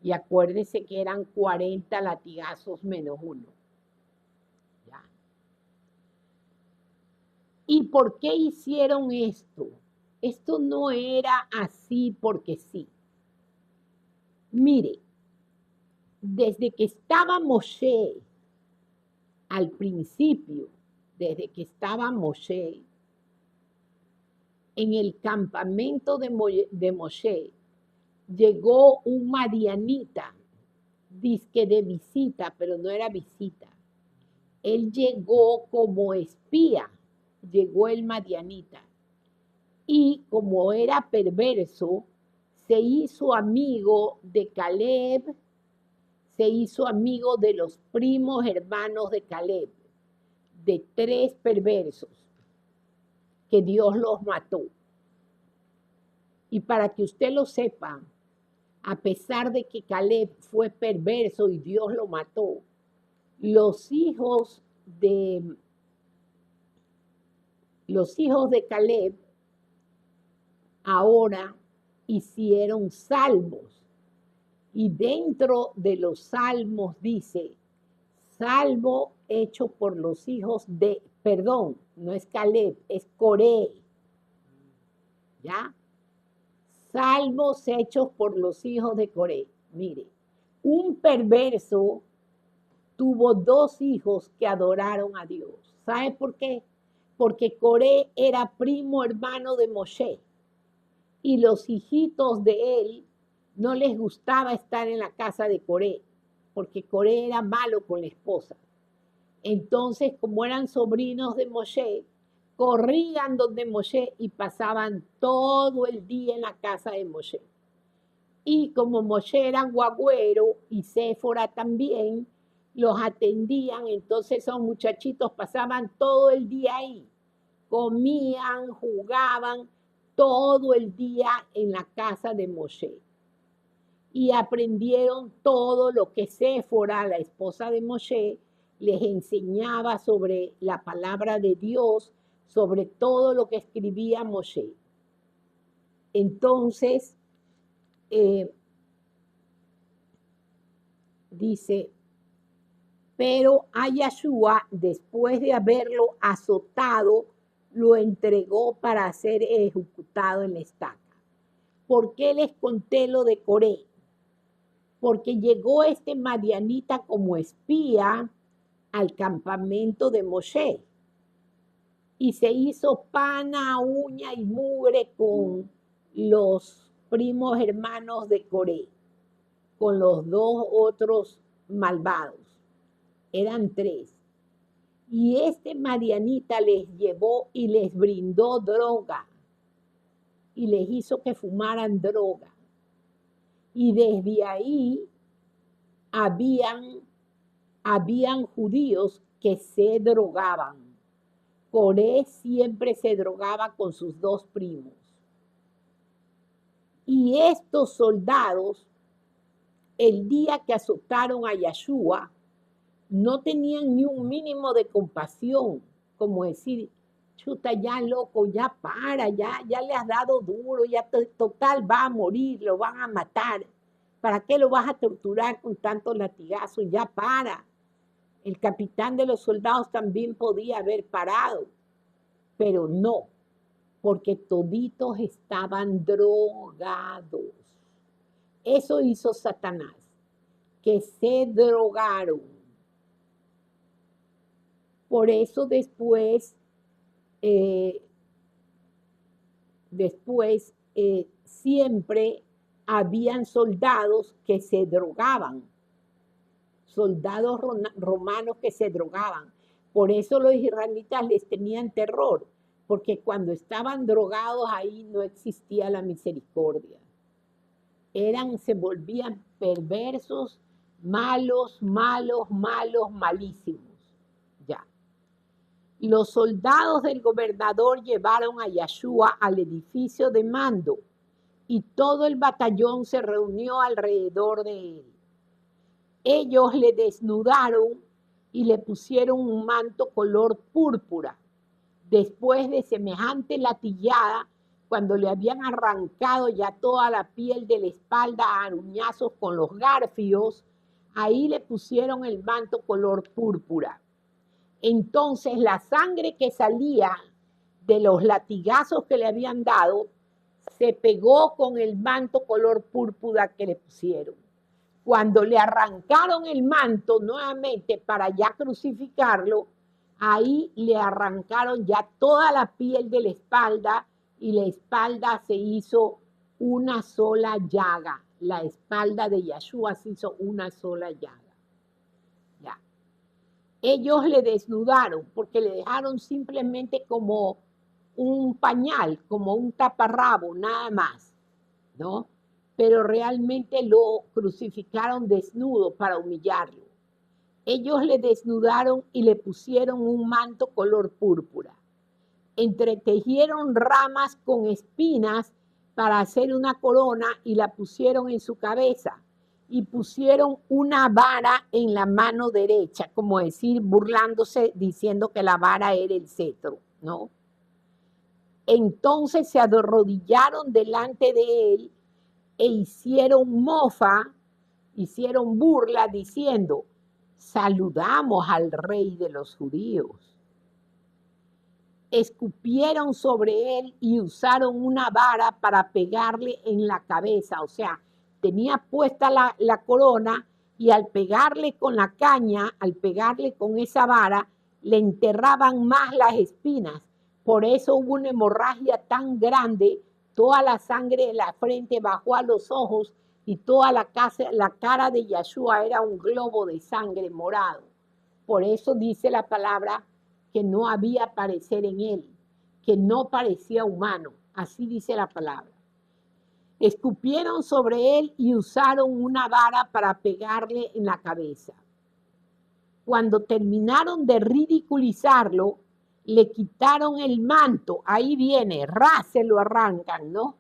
Y acuérdense que eran 40 latigazos menos uno. ¿Ya? ¿Y por qué hicieron esto? Esto no era así porque sí. Mire, desde que estaba Moshe, al principio, desde que estaba Moshe, en el campamento de Moshe, llegó un madianita, dizque de visita, pero no era visita. Él llegó como espía, llegó el madianita. Y como era perverso, se hizo amigo de Caleb, se hizo amigo de los primos hermanos de Caleb, de 3 perversos, que Dios los mató. Y para que usted lo sepa, a pesar de que Caleb fue perverso y Dios lo mató, los hijos de Caleb ahora hicieron salmos. Y dentro de los salmos dice, salmo hecho por los hijos de, perdón, no es Caleb, es Coré. ¿Ya? Salmos hechos por los hijos de Coré. Mire, un perverso tuvo 2 hijos que adoraron a Dios. ¿Sabe por qué? Porque Coré era primo hermano de Moshe. Y los hijitos de él no les gustaba estar en la casa de Coré, porque Coré era malo con la esposa. Entonces, como eran sobrinos de Moshe, corrían donde Moshe y pasaban todo el día en la casa de Moshe. Y como Moshe era guagüero y Séfora también, los atendían, entonces esos muchachitos pasaban todo el día ahí, comían, jugaban todo el día en la casa de Moshe. Y aprendieron todo lo que Séfora, la esposa de Moshe, les enseñaba sobre la palabra de Dios, sobre todo lo que escribía Moshe. Entonces, dice, pero a Yahshua, después de haberlo azotado, lo entregó para ser ejecutado en la estaca. ¿Por qué les conté lo de Coré? Porque llegó este madianita como espía al campamento de Moshe y se hizo pana, uña y mugre con los primos hermanos de Coré, con los 2 otros malvados. Eran 3. Y este madianita les llevó y les brindó droga y les hizo que fumaran droga. Y desde ahí habían judíos que se drogaban. Coré siempre se drogaba con sus 2 primos. Y estos soldados, el día que azotaron a Yahshua, no tenían ni un mínimo de compasión, como decir, chuta, ya loco, ya para, ya le has dado duro, ya total va a morir, lo van a matar. ¿Para qué lo vas a torturar con tantos latigazos? Ya para. El capitán de los soldados también podía haber parado, pero no, porque toditos estaban drogados. Eso hizo Satanás, que se drogaron. Por eso después siempre habían soldados que se drogaban, soldados romanos que se drogaban. Por eso los israelitas les tenían terror, porque cuando estaban drogados ahí no existía la misericordia. Se volvían perversos, malos, malísimos. Ya. Los soldados del gobernador llevaron a Yahshua al edificio de mando y todo el batallón se reunió alrededor de él. Ellos le desnudaron y le pusieron un manto color púrpura. Después de semejante latillada, cuando le habían arrancado ya toda la piel de la espalda a aruñazos con los garfios, ahí le pusieron el manto color púrpura. Entonces la sangre que salía de los latigazos que le habían dado se pegó con el manto color púrpura que le pusieron. Cuando le arrancaron el manto nuevamente para ya crucificarlo, ahí le arrancaron ya toda la piel de la espalda y la espalda se hizo una sola llaga. La espalda de Yahshua se hizo una sola llaga. Ya. Ellos le desnudaron porque le dejaron simplemente como un pañal, como un taparrabo, nada más, ¿no? pero realmente lo crucificaron desnudo para humillarlo. Ellos le desnudaron y le pusieron un manto color púrpura. Entretejieron ramas con espinas para hacer una corona y la pusieron en su cabeza. Y pusieron una vara en la mano derecha, como decir, burlándose, diciendo que la vara era el cetro, ¿no? Entonces se arrodillaron delante de él e hicieron mofa, hicieron burla, diciendo, saludamos al rey de los judíos. Escupieron sobre él y usaron una vara para pegarle en la cabeza, o sea, tenía puesta la corona y al pegarle con la caña, al pegarle con esa vara, le enterraban más las espinas. Por eso hubo una hemorragia tan grande, toda la sangre de la frente bajó a los ojos y toda la cara de Yeshua era un globo de sangre morado. Por eso dice la palabra que no había parecer en él, que no parecía humano. Así dice la palabra. Escupieron sobre él y usaron una vara para pegarle en la cabeza. Cuando terminaron de ridiculizarlo, le quitaron el manto, ahí viene, se lo arrancan, ¿no?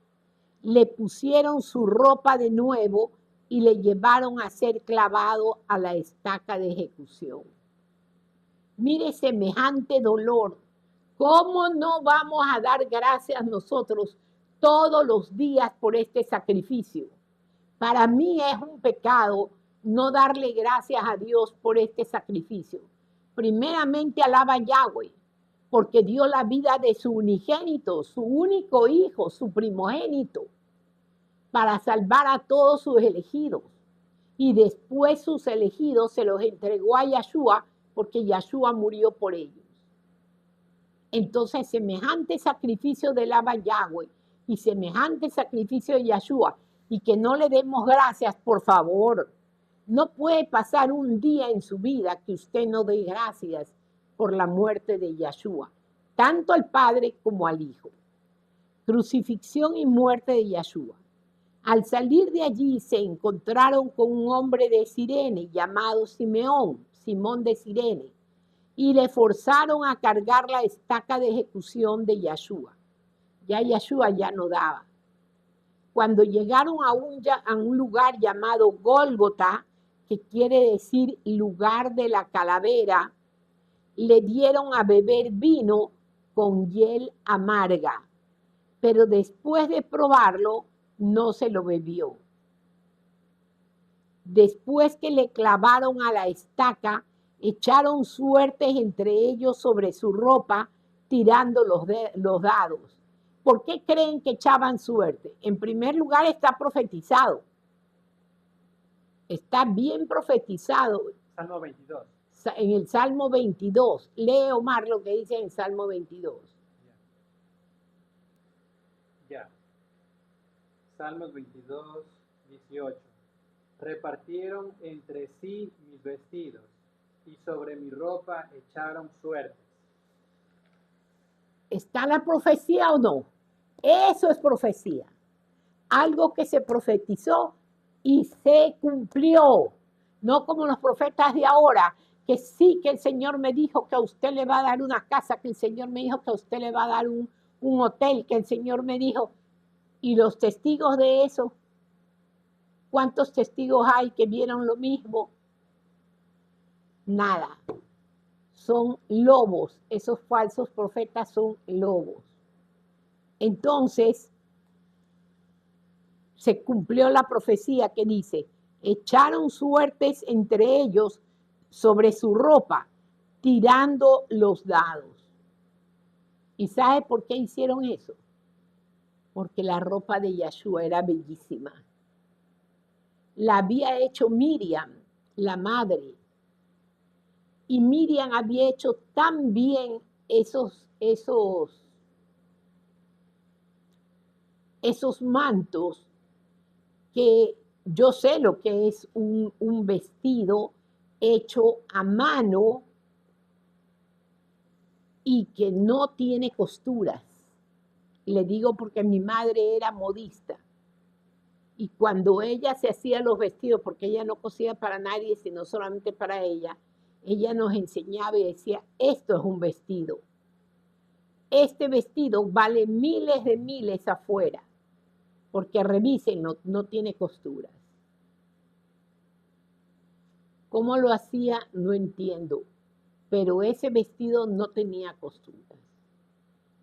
Le pusieron su ropa de nuevo y le llevaron a ser clavado a la estaca de ejecución. Mire semejante dolor. ¿Cómo no vamos a dar gracias nosotros todos los días por este sacrificio? Para mí es un pecado no darle gracias a Dios por este sacrificio. Primeramente alaba a Yahweh, porque dio la vida de su unigénito, su único hijo, su primogénito, para salvar a todos sus elegidos. Y después sus elegidos se los entregó a Yeshua, porque Yeshua murió por ellos. Entonces, semejante sacrificio del Abba Yahweh y semejante sacrificio de Yeshua, y que no le demos gracias, por favor. No puede pasar un día en su vida que usted no dé gracias por la muerte de Yeshua, tanto al Padre como al Hijo. Crucifixión y muerte de Yeshua. Al salir de allí se encontraron con un hombre de Cirene llamado Simeón, Simón de Cirene, y le forzaron a cargar la estaca de ejecución de Yeshua. Ya Yeshua ya no daba. Cuando llegaron a un lugar llamado Gólgota, que quiere decir lugar de la calavera, le dieron a beber vino con hiel amarga, pero después de probarlo, no se lo bebió. Después que le clavaron a la estaca, echaron suertes entre ellos sobre su ropa, tirando los dados. ¿Por qué creen que echaban suerte? En primer lugar, está profetizado. Está bien profetizado. Salmo 22. En el Salmo 22. Lee, Omar, lo que dice en el Salmo 22. Ya. Salmos 22, 18. Repartieron entre sí mis vestidos y sobre mi ropa echaron suertes. ¿Está la profecía o no? Eso es profecía. Algo que se profetizó y se cumplió. No como los profetas de ahora, que sí, que el Señor me dijo que a usted le va a dar una casa, que el Señor me dijo que a usted le va a dar un hotel, que el Señor me dijo. Y los testigos de eso, ¿cuántos testigos hay que vieron lo mismo? Nada. Son lobos. Esos falsos profetas son lobos. Entonces, se cumplió la profecía que dice, echaron suertes entre ellos sobre su ropa, tirando los dados. ¿Y sabe por qué hicieron eso? Porque la ropa de Yeshua era bellísima. La había hecho Miriam, la madre. Y Miriam había hecho tan bien esos mantos, que yo sé lo que es un vestido hecho a mano y que no tiene costuras. Le digo porque mi madre era modista. Y cuando ella se hacía los vestidos, porque ella no cosía para nadie, sino solamente para ella nos enseñaba y decía, esto es un vestido. Este vestido vale miles de miles afuera, porque revisen, no tiene costuras. ¿Cómo lo hacía? No entiendo, pero ese vestido no tenía costuras.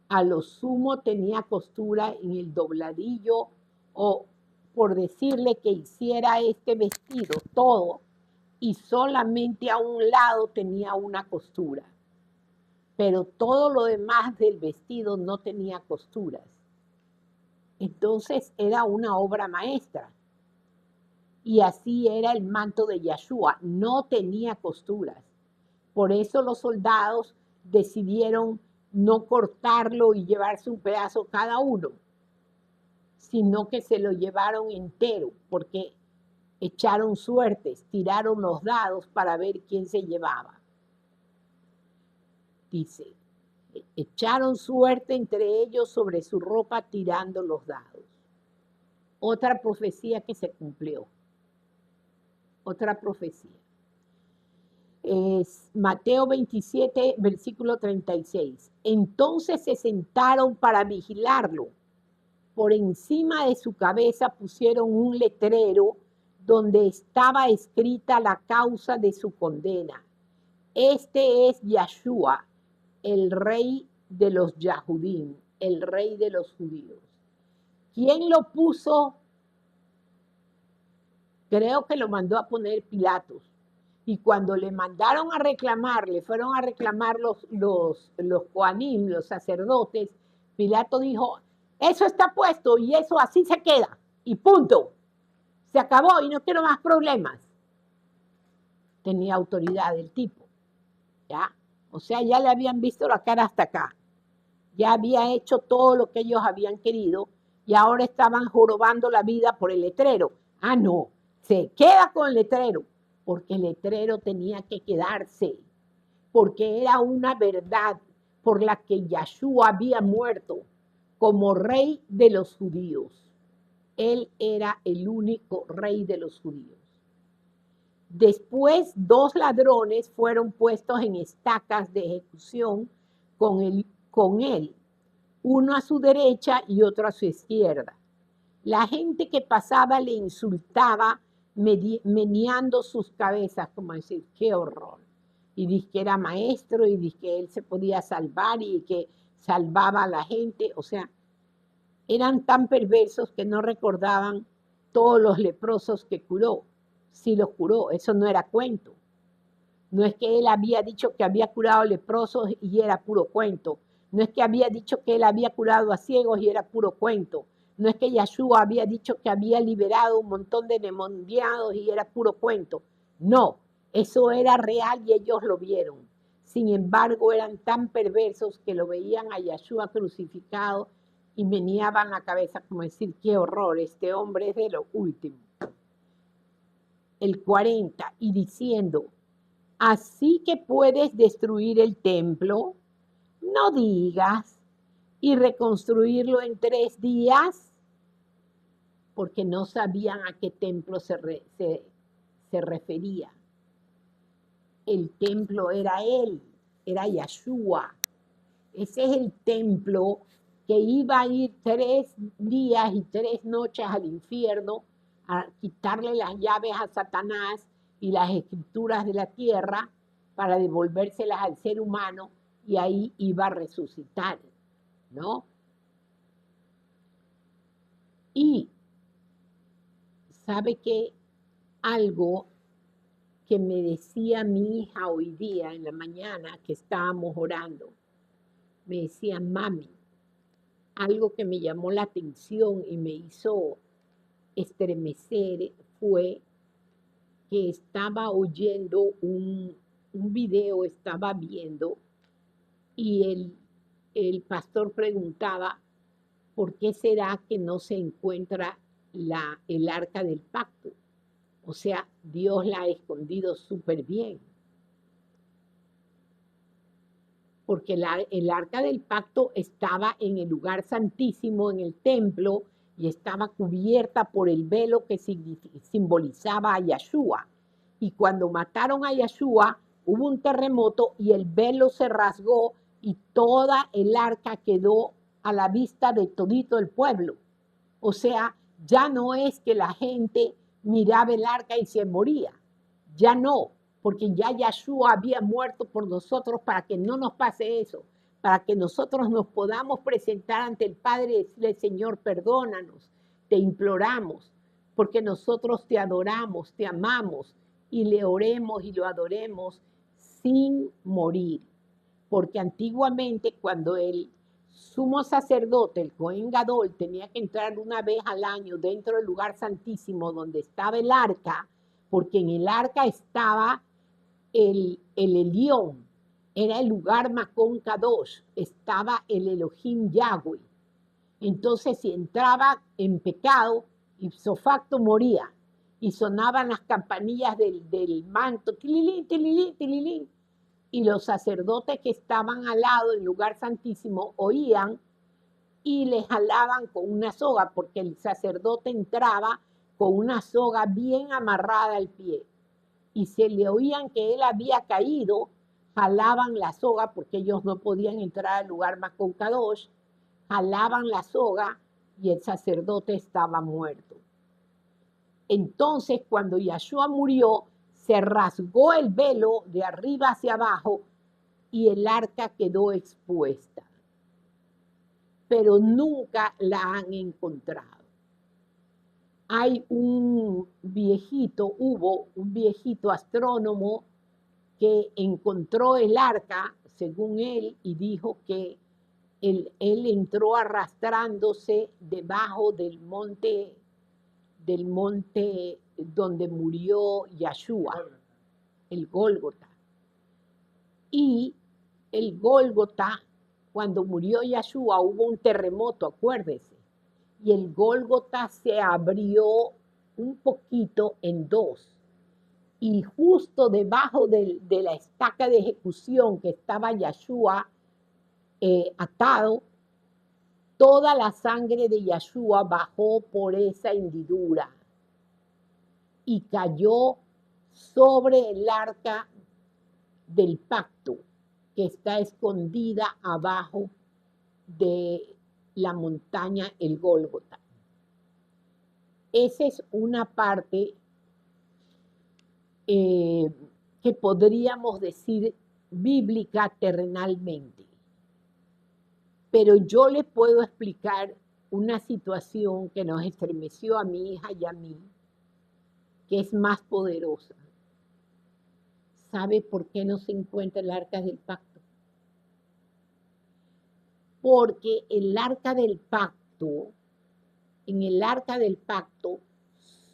A lo sumo tenía costura en el dobladillo o por decirle que hiciera este vestido todo y solamente a un lado tenía una costura, pero todo lo demás del vestido no tenía costuras. Entonces era una obra maestra. Y así era el manto de Yeshua, no tenía costuras. Por eso los soldados decidieron no cortarlo y llevarse un pedazo cada uno, sino que se lo llevaron entero, porque echaron suertes, tiraron los dados para ver quién se llevaba. Dice, echaron suerte entre ellos sobre su ropa tirando los dados. Otra profecía que se cumplió. Otra profecía. Es Mateo 27, versículo 36. Entonces se sentaron para vigilarlo. Por encima de su cabeza pusieron un letrero donde estaba escrita la causa de su condena. Este es Yeshua, el rey de los Yahudim, el rey de los judíos. ¿Quién lo puso? Creo que lo mandó a poner Pilatos. Y cuando le mandaron a reclamar, le fueron a reclamar los Kohanim, los sacerdotes, Pilato dijo, eso está puesto y eso así se queda. Y punto. Se acabó y no quiero más problemas. Tenía autoridad el tipo. ¿Ya? O sea, ya le habían visto la cara hasta acá. Ya había hecho todo lo que ellos habían querido y ahora estaban jorobando la vida por el letrero. Ah, no, se queda con el letrero, porque el letrero tenía que quedarse, porque era una verdad por la que Yeshua había muerto como rey de los judíos. Él era el único rey de los judíos. Después, 2 ladrones fueron puestos en estacas de ejecución con él, uno a su derecha y otro a su izquierda. La gente que pasaba le insultaba meneando sus cabezas, como decir, qué horror. Y dice que era maestro y dice que él se podía salvar y que salvaba a la gente. O sea, eran tan perversos que no recordaban todos los leprosos que curó. Sí los curó, eso no era cuento. No es que él había dicho que había curado leprosos y era puro cuento. No es que había dicho que él había curado a ciegos y era puro cuento. No es que Yeshua había dicho que había liberado un montón de endemoniados y era puro cuento. No, eso era real y ellos lo vieron. Sin embargo, eran tan perversos que lo veían a Yeshua crucificado y meneaban la cabeza como decir, qué horror, este hombre es de lo último. El 40, y diciendo, así que puedes destruir el templo, no digas, y reconstruirlo en 3 días, porque no sabían a qué templo se refería. El templo era él, era Yeshua. Ese es el templo que iba a ir 3 días y 3 noches al infierno a quitarle las llaves a Satanás y las escrituras de la tierra para devolvérselas al ser humano y ahí iba a resucitar, ¿no? Y ¿sabe qué? Algo que me decía mi hija hoy día en la mañana que estábamos orando, me decía, mami, algo que me llamó la atención y me hizo estremecer fue que estaba oyendo un video, estaba viendo, y el pastor preguntaba, ¿por qué será que no se encuentra el arca del pacto? O sea, Dios la ha escondido súper bien. Porque el arca del pacto estaba en el lugar santísimo, en el templo, y estaba cubierta por el velo que simbolizaba a Yahshua. Y cuando mataron a Yahshua, hubo un terremoto y el velo se rasgó y toda el arca quedó a la vista de todito el pueblo. O sea, ya no es que la gente miraba el arca y se moría. Ya no, porque ya Yahshua había muerto por nosotros para que no nos pase eso, para que nosotros nos podamos presentar ante el Padre y decirle, Señor, perdónanos, te imploramos, porque nosotros te adoramos, te amamos y le oremos y lo adoremos sin morir. Porque antiguamente cuando el sumo sacerdote, el Cohen Gadol, tenía que entrar una vez al año dentro del lugar santísimo donde estaba el arca, porque en el arca estaba el Elión, era el lugar Makon Kadosh, estaba el Elohim Yahweh. Entonces, si entraba en pecado, ipso facto moría. Y sonaban las campanillas del manto, tililín, tililín, tililín. Y los sacerdotes que estaban al lado del lugar santísimo oían y les jalaban con una soga, porque el sacerdote entraba con una soga bien amarrada al pie. Y se le oían que él había caído, jalaban la soga, porque ellos no podían entrar al lugar más con Kadosh, jalaban la soga y el sacerdote estaba muerto. Entonces, cuando Yahshua murió, se rasgó el velo de arriba hacia abajo y el arca quedó expuesta. Pero nunca la han encontrado. Hubo un viejito astrónomo que encontró el arca, según él, y dijo que él entró arrastrándose debajo del monte donde murió Yahshua, el Gólgota. Y el Gólgota, cuando murió Yahshua, hubo un terremoto, acuérdese, y el Gólgota se abrió un poquito en dos. Y justo debajo de la estaca de ejecución que estaba Yahshua atado, toda la sangre de Yahshua bajó por esa hendidura y cayó sobre el arca del pacto que está escondida abajo de la montaña el Gólgota. Esa es una parte que podríamos decir bíblica terrenalmente. Pero yo le puedo explicar una situación que nos estremeció a mi hija y a mí, que es más poderosa. ¿Sabe por qué no se encuentra el arca del pacto? Porque el arca del pacto, en el arca del pacto,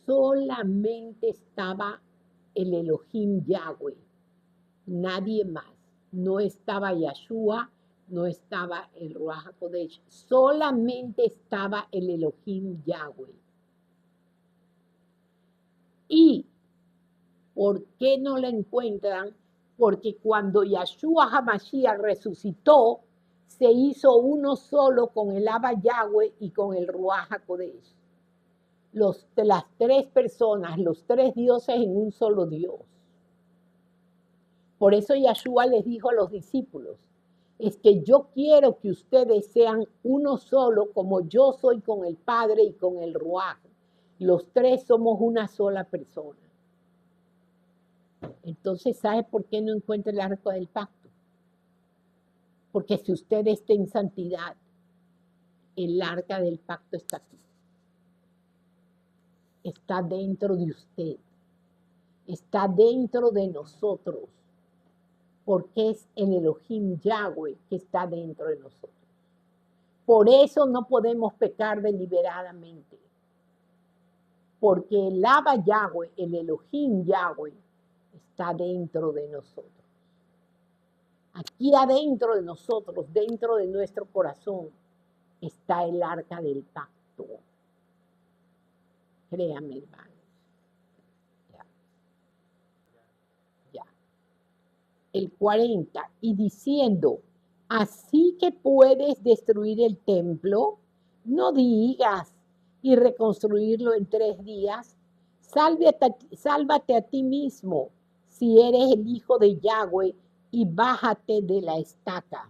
solamente estaba el Elohim Yahweh, nadie más. No estaba Yahshua, no estaba el Ruach HaKodesh, solamente estaba el Elohim Yahweh. ¿Y por qué no la encuentran? Porque cuando Yahshua HaMashiach resucitó, se hizo uno solo con el Abba Yahweh y con el Ruach HaKodesh. Las tres personas, los tres dioses en un solo Dios. Por eso Yahshua les dijo a los discípulos, es que yo quiero que ustedes sean uno solo como yo soy con el Padre y con el Ruach. Los tres somos una sola persona. Entonces, ¿sabe por qué no encuentra el arca del pacto? Porque si usted está en santidad, el arca del pacto está aquí. Está dentro de usted. Está dentro de nosotros. Porque es el Elohim Yahweh que está dentro de nosotros. Por eso no podemos pecar deliberadamente. Porque el Abba Yahweh, el Elohim Yahweh, está dentro de nosotros. Aquí adentro de nosotros, dentro de nuestro corazón, está el arca del pacto. Créame, hermanos. Ya. El 40. Y diciendo, así que puedes destruir el templo, no digas y reconstruirlo en 3 días? Sálvate a ti mismo si eres el hijo de Yahweh y bájate de la estaca.